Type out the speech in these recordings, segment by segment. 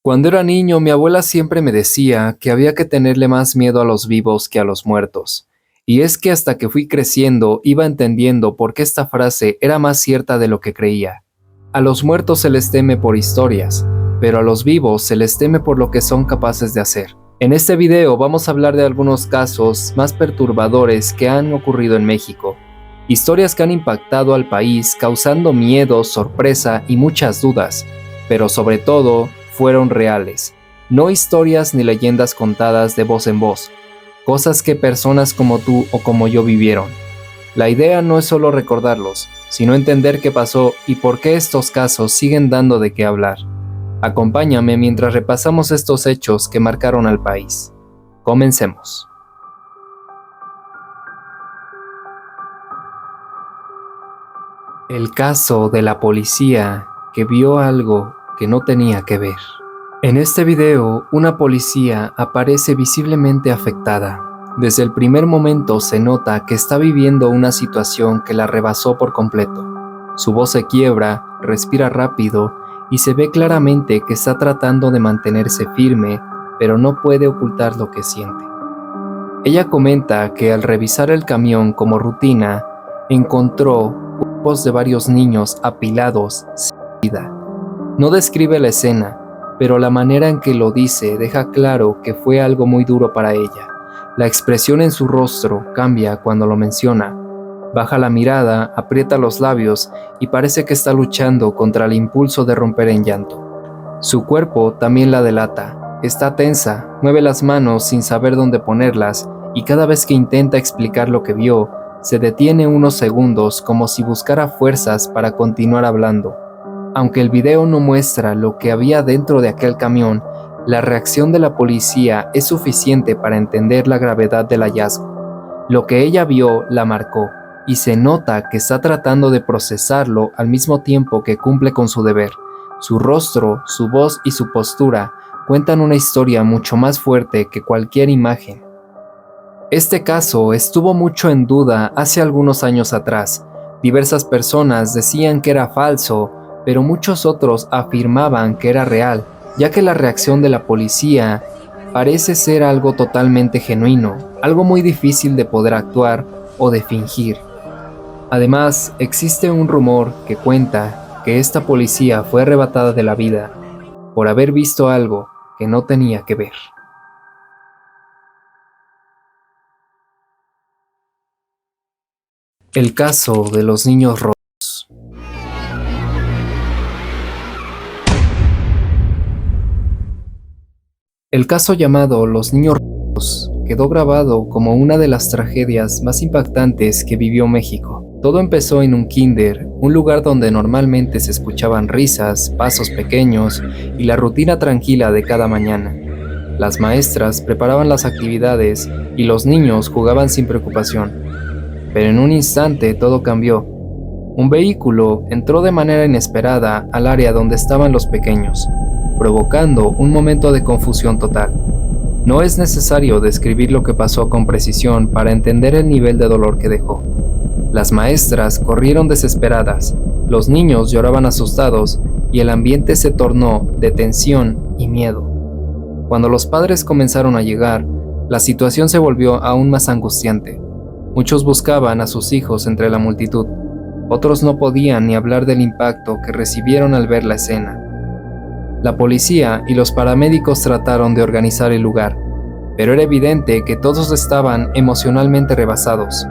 Cuando era niño, mi abuela siempre me decía que había que tenerle más miedo a los vivos que a los muertos. Y es que hasta que fui creciendo iba entendiendo por qué esta frase era más cierta de lo que creía. A los muertos se les teme por historias, pero a los vivos se les teme por lo que son capaces de hacer. En este video vamos a hablar de algunos casos más perturbadores que han ocurrido en México. Historias que han impactado al país, causando miedo, sorpresa y muchas dudas, pero sobre todo fueron reales, no historias ni leyendas contadas de voz en voz, cosas que personas como tú o como yo vivieron. La idea no es solo recordarlos, sino entender qué pasó y por qué estos casos siguen dando de qué hablar. Acompáñame mientras repasamos estos hechos que marcaron al país. Comencemos. El caso de la policía que vio algo que no tenía que ver. En este video, una policía aparece visiblemente afectada. Desde el primer momento se nota que está viviendo una situación que la rebasó por completo. Su voz se quiebra, respira rápido y se ve claramente que está tratando de mantenerse firme, pero no puede ocultar lo que siente. Ella comenta que al revisar el camión como rutina, encontró cuerpos de varios niños apilados sin vida. No describe la escena, pero la manera en que lo dice deja claro que fue algo muy duro para ella. La expresión en su rostro cambia cuando lo menciona. Baja la mirada, aprieta los labios y parece que está luchando contra el impulso de romper en llanto. Su cuerpo también la delata. Está tensa, mueve las manos sin saber dónde ponerlas y cada vez que intenta explicar lo que vio, se detiene unos segundos como si buscara fuerzas para continuar hablando. Aunque el video no muestra lo que había dentro de aquel camión, la reacción de la policía es suficiente para entender la gravedad del hallazgo. Lo que ella vio la marcó, y se nota que está tratando de procesarlo al mismo tiempo que cumple con su deber. Su rostro, su voz y su postura cuentan una historia mucho más fuerte que cualquier imagen. Este caso estuvo mucho en duda hace algunos años atrás. Diversas personas decían que era falso, pero muchos otros afirmaban que era real, ya que la reacción de la policía parece ser algo totalmente genuino, algo muy difícil de poder actuar o de fingir. Además, existe un rumor que cuenta que esta policía fue arrebatada de la vida por haber visto algo que no tenía que ver. El caso de los niños rotos. El caso llamado Los Niños Rotos quedó grabado como una de las tragedias más impactantes que vivió México. Todo empezó en un kinder, un lugar donde normalmente se escuchaban risas, pasos pequeños y la rutina tranquila de cada mañana. Las maestras preparaban las actividades y los niños jugaban sin preocupación. Pero en un instante todo cambió. Un vehículo entró de manera inesperada al área donde estaban los pequeños, provocando un momento de confusión total. No es necesario describir lo que pasó con precisión para entender el nivel de dolor que dejó. Las maestras corrieron desesperadas, los niños lloraban asustados y el ambiente se tornó de tensión y miedo. Cuando los padres comenzaron a llegar, la situación se volvió aún más angustiante. Muchos buscaban a sus hijos entre la multitud. Otros no podían ni hablar del impacto que recibieron al ver la escena. La policía y los paramédicos trataron de organizar el lugar, pero era evidente que todos estaban emocionalmente rebasados.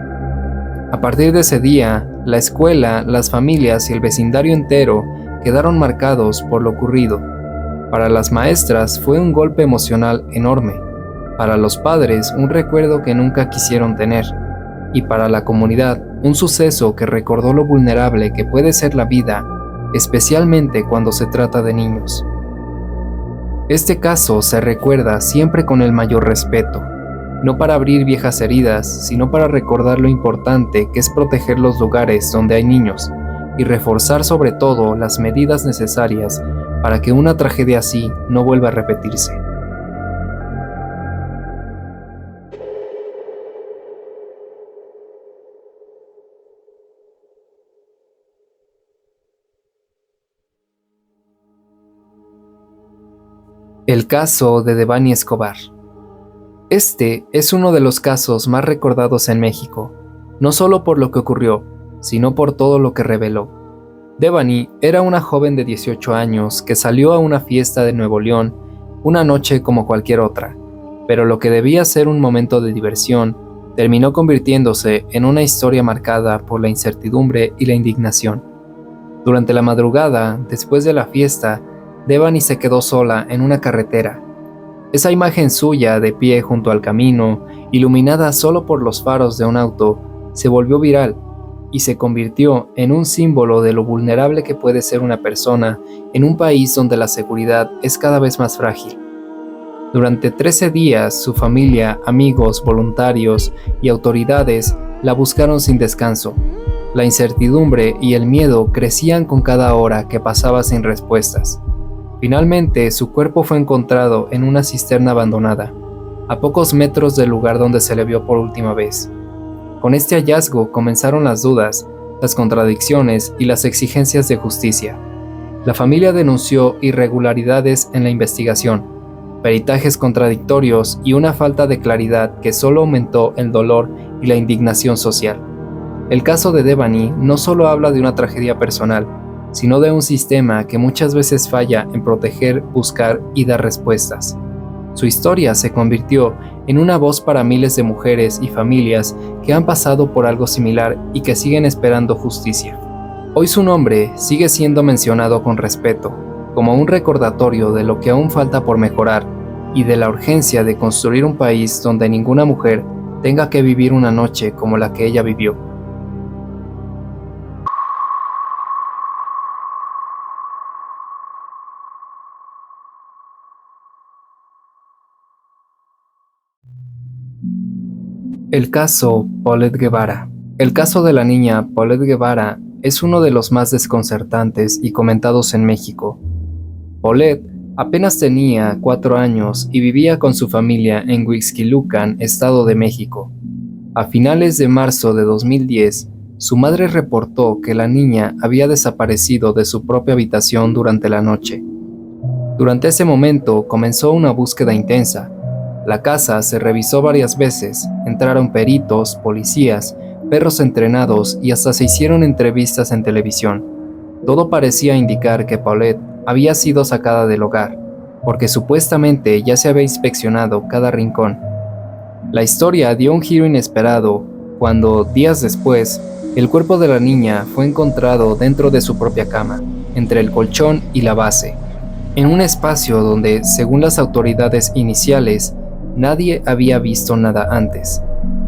A partir de ese día, la escuela, las familias y el vecindario entero quedaron marcados por lo ocurrido. Para las maestras fue un golpe emocional enorme, para los padres un recuerdo que nunca quisieron tener, y para la comunidad un suceso que recordó lo vulnerable que puede ser la vida, especialmente cuando se trata de niños. Este caso se recuerda siempre con el mayor respeto, no para abrir viejas heridas, sino para recordar lo importante que es proteger los lugares donde hay niños y reforzar sobre todo las medidas necesarias para que una tragedia así no vuelva a repetirse. El caso de Devani Escobar. Este es uno de los casos más recordados en México, no solo por lo que ocurrió, sino por todo lo que reveló. Devani era una joven de 18 años que salió a una fiesta de Nuevo León una noche como cualquier otra, pero lo que debía ser un momento de diversión terminó convirtiéndose en una historia marcada por la incertidumbre y la indignación. Durante la madrugada, después de la fiesta, Devani se quedó sola en una carretera. Esa imagen suya de pie junto al camino, iluminada solo por los faros de un auto, se volvió viral y se convirtió en un símbolo de lo vulnerable que puede ser una persona en un país donde la seguridad es cada vez más frágil. Durante 13 días, su familia, amigos, voluntarios y autoridades la buscaron sin descanso. La incertidumbre y el miedo crecían con cada hora que pasaba sin respuestas. Finalmente, su cuerpo fue encontrado en una cisterna abandonada, a pocos metros del lugar donde se le vio por última vez. Con este hallazgo comenzaron las dudas, las contradicciones y las exigencias de justicia. La familia denunció irregularidades en la investigación, peritajes contradictorios y una falta de claridad que solo aumentó el dolor y la indignación social. El caso de Devani no solo habla de una tragedia personal, sino de un sistema que muchas veces falla en proteger, buscar y dar respuestas. Su historia se convirtió en una voz para miles de mujeres y familias que han pasado por algo similar y que siguen esperando justicia. Hoy su nombre sigue siendo mencionado con respeto, como un recordatorio de lo que aún falta por mejorar y de la urgencia de construir un país donde ninguna mujer tenga que vivir una noche como la que ella vivió. El caso Paulette Guevara. El caso de la niña Paulette Guevara es uno de los más desconcertantes y comentados en México. Paulette apenas tenía 4 años y vivía con su familia en Huixquilucan, Estado de México. A finales de marzo de 2010, su madre reportó que la niña había desaparecido de su propia habitación durante la noche. Durante ese momento comenzó una búsqueda intensa. La casa se revisó varias veces, entraron peritos, policías, perros entrenados y hasta se hicieron entrevistas en televisión. Todo parecía indicar que Paulette había sido sacada del hogar, porque supuestamente ya se había inspeccionado cada rincón. La historia dio un giro inesperado cuando, días después, el cuerpo de la niña fue encontrado dentro de su propia cama, entre el colchón y la base, en un espacio donde, según las autoridades iniciales, nadie había visto nada antes.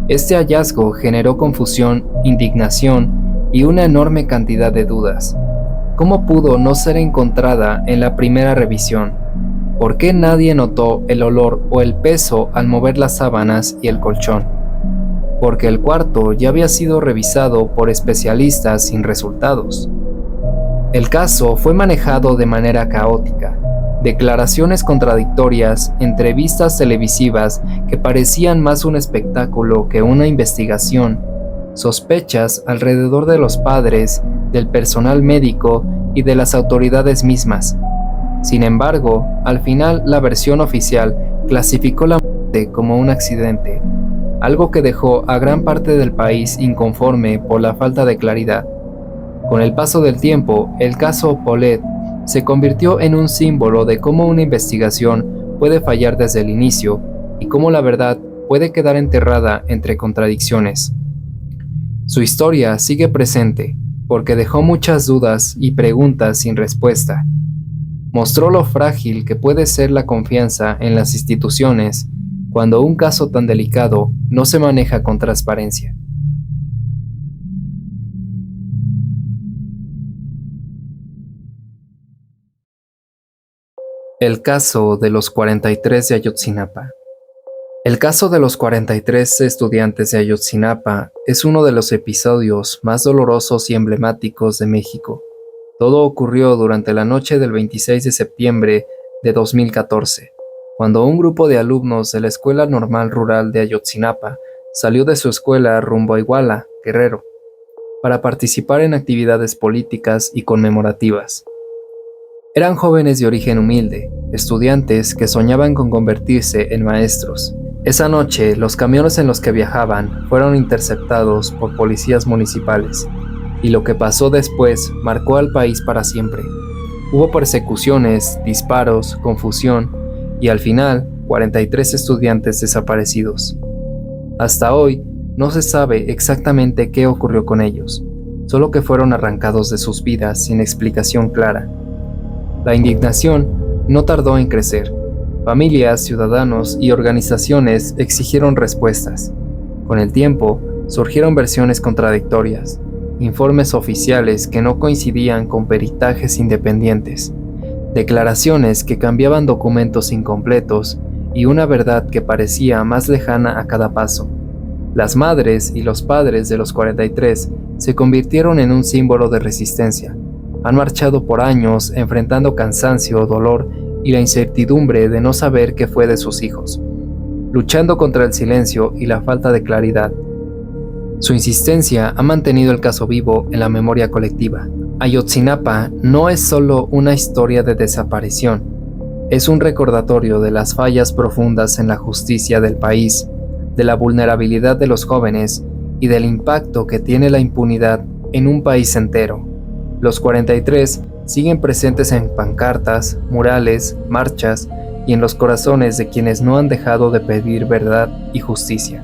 Este hallazgo generó confusión, indignación y una enorme cantidad de dudas. ¿Cómo pudo no ser encontrada en la primera revisión? ¿Por qué nadie notó el olor o el peso al mover las sábanas y el colchón? Porque el cuarto ya había sido revisado por especialistas sin resultados. El caso fue manejado de manera caótica. Declaraciones contradictorias, entrevistas televisivas que parecían más un espectáculo que una investigación, sospechas alrededor de los padres, del personal médico y de las autoridades mismas. Sin embargo, al final la versión oficial clasificó la muerte como un accidente, algo que dejó a gran parte del país inconforme por la falta de claridad. Con el paso del tiempo, el caso Paulette se convirtió en un símbolo de cómo una investigación puede fallar desde el inicio y cómo la verdad puede quedar enterrada entre contradicciones. Su historia sigue presente porque dejó muchas dudas y preguntas sin respuesta. Mostró lo frágil que puede ser la confianza en las instituciones cuando un caso tan delicado no se maneja con transparencia. El caso de los 43 de Ayotzinapa. El caso de los 43 estudiantes de Ayotzinapa es uno de los episodios más dolorosos y emblemáticos de México. Todo ocurrió durante la noche del 26 de septiembre de 2014, cuando un grupo de alumnos de la Escuela Normal Rural de Ayotzinapa salió de su escuela rumbo a Iguala, Guerrero, para participar en actividades políticas y conmemorativas. Eran jóvenes de origen humilde, estudiantes que soñaban con convertirse en maestros. Esa noche, los camiones en los que viajaban fueron interceptados por policías municipales, y lo que pasó después marcó al país para siempre. Hubo persecuciones, disparos, confusión, y al final, 43 estudiantes desaparecidos. Hasta hoy, no se sabe exactamente qué ocurrió con ellos, solo que fueron arrancados de sus vidas sin explicación clara. La indignación no tardó en crecer. Familias, ciudadanos y organizaciones exigieron respuestas. Con el tiempo, surgieron versiones contradictorias, informes oficiales que no coincidían con peritajes independientes, declaraciones que cambiaban documentos incompletos y una verdad que parecía más lejana a cada paso. Las madres y los padres de los 43 se convirtieron en un símbolo de resistencia. Han marchado por años enfrentando cansancio, dolor y la incertidumbre de no saber qué fue de sus hijos, luchando contra el silencio y la falta de claridad. Su insistencia ha mantenido el caso vivo en la memoria colectiva. Ayotzinapa no es solo una historia de desaparición, es un recordatorio de las fallas profundas en la justicia del país, de la vulnerabilidad de los jóvenes y del impacto que tiene la impunidad en un país entero. Los 43 siguen presentes en pancartas, murales, marchas y en los corazones de quienes no han dejado de pedir verdad y justicia.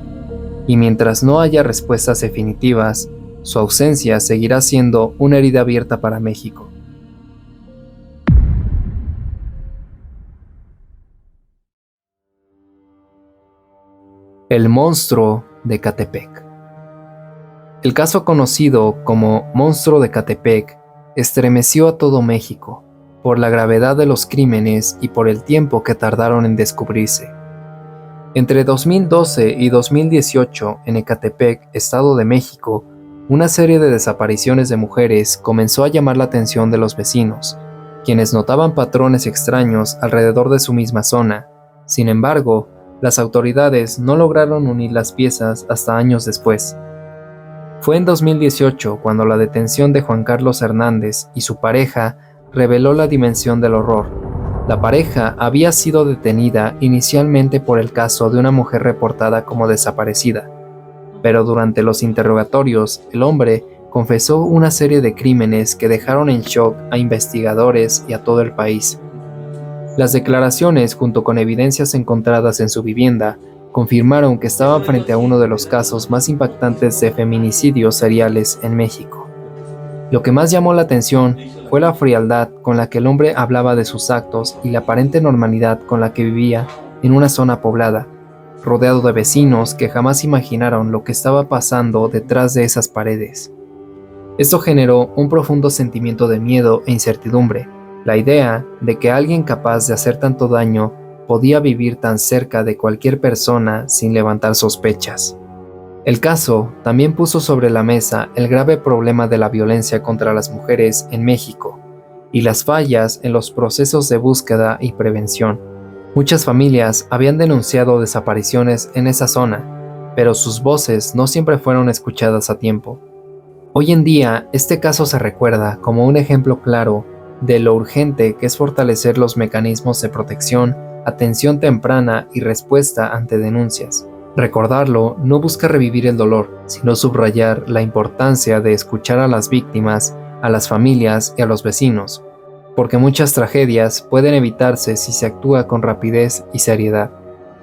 Y mientras no haya respuestas definitivas, su ausencia seguirá siendo una herida abierta para México. El monstruo de Catepec. El caso conocido como Monstruo de Catepec estremeció a todo México por la gravedad de los crímenes y por el tiempo que tardaron en descubrirse. Entre 2012 y 2018, en Ecatepec, Estado de México, una serie de desapariciones de mujeres comenzó a llamar la atención de los vecinos, quienes notaban patrones extraños alrededor de su misma zona. Sin embargo, las autoridades no lograron unir las piezas hasta años después. Fue en 2018 cuando la detención de Juan Carlos Hernández y su pareja reveló la dimensión del horror. La pareja había sido detenida inicialmente por el caso de una mujer reportada como desaparecida, pero durante los interrogatorios el hombre confesó una serie de crímenes que dejaron en shock a investigadores y a todo el país. Las declaraciones, junto con evidencias encontradas en su vivienda, confirmaron que estaba frente a uno de los casos más impactantes de feminicidios seriales en México. Lo que más llamó la atención fue la frialdad con la que el hombre hablaba de sus actos y la aparente normalidad con la que vivía en una zona poblada, rodeado de vecinos que jamás imaginaron lo que estaba pasando detrás de esas paredes. Esto generó un profundo sentimiento de miedo e incertidumbre, la idea de que alguien capaz de hacer tanto daño podía vivir tan cerca de cualquier persona sin levantar sospechas. El caso también puso sobre la mesa el grave problema de la violencia contra las mujeres en México y las fallas en los procesos de búsqueda y prevención. Muchas familias habían denunciado desapariciones en esa zona, pero sus voces no siempre fueron escuchadas a tiempo. Hoy en día, este caso se recuerda como un ejemplo claro de lo urgente que es fortalecer los mecanismos de protección, atención temprana y respuesta ante denuncias. Recordarlo no busca revivir el dolor, sino subrayar la importancia de escuchar a las víctimas, a las familias y a los vecinos, porque muchas tragedias pueden evitarse si se actúa con rapidez y seriedad.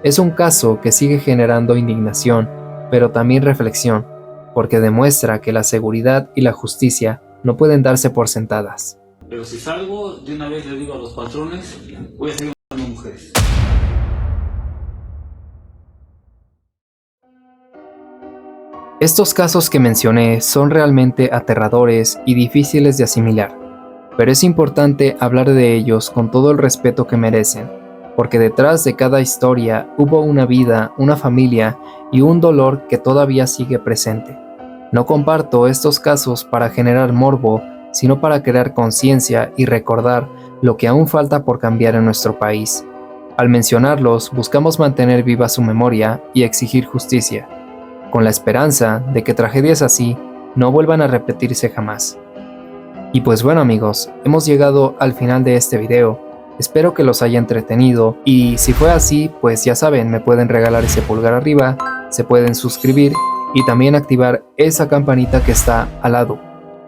Es un caso que sigue generando indignación, pero también reflexión, porque demuestra que la seguridad y la justicia no pueden darse por sentadas. Pero si salgo, de una vez le digo a los patrones, voy a seguir buscando mujeres. Estos casos que mencioné son realmente aterradores y difíciles de asimilar, pero es importante hablar de ellos con todo el respeto que merecen, porque detrás de cada historia hubo una vida, una familia y un dolor que todavía sigue presente. No comparto estos casos para generar morbo, sino para crear conciencia y recordar lo que aún falta por cambiar en nuestro país. Al mencionarlos, buscamos mantener viva su memoria y exigir justicia, con la esperanza de que tragedias así no vuelvan a repetirse jamás. Y pues bueno amigos, hemos llegado al final de este video. Espero que los haya entretenido y si fue así, pues ya saben, me pueden regalar ese pulgar arriba, se pueden suscribir y también activar esa campanita que está al lado.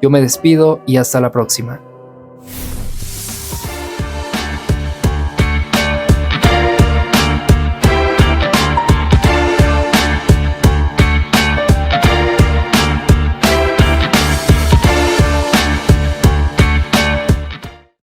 Yo me despido y hasta la próxima.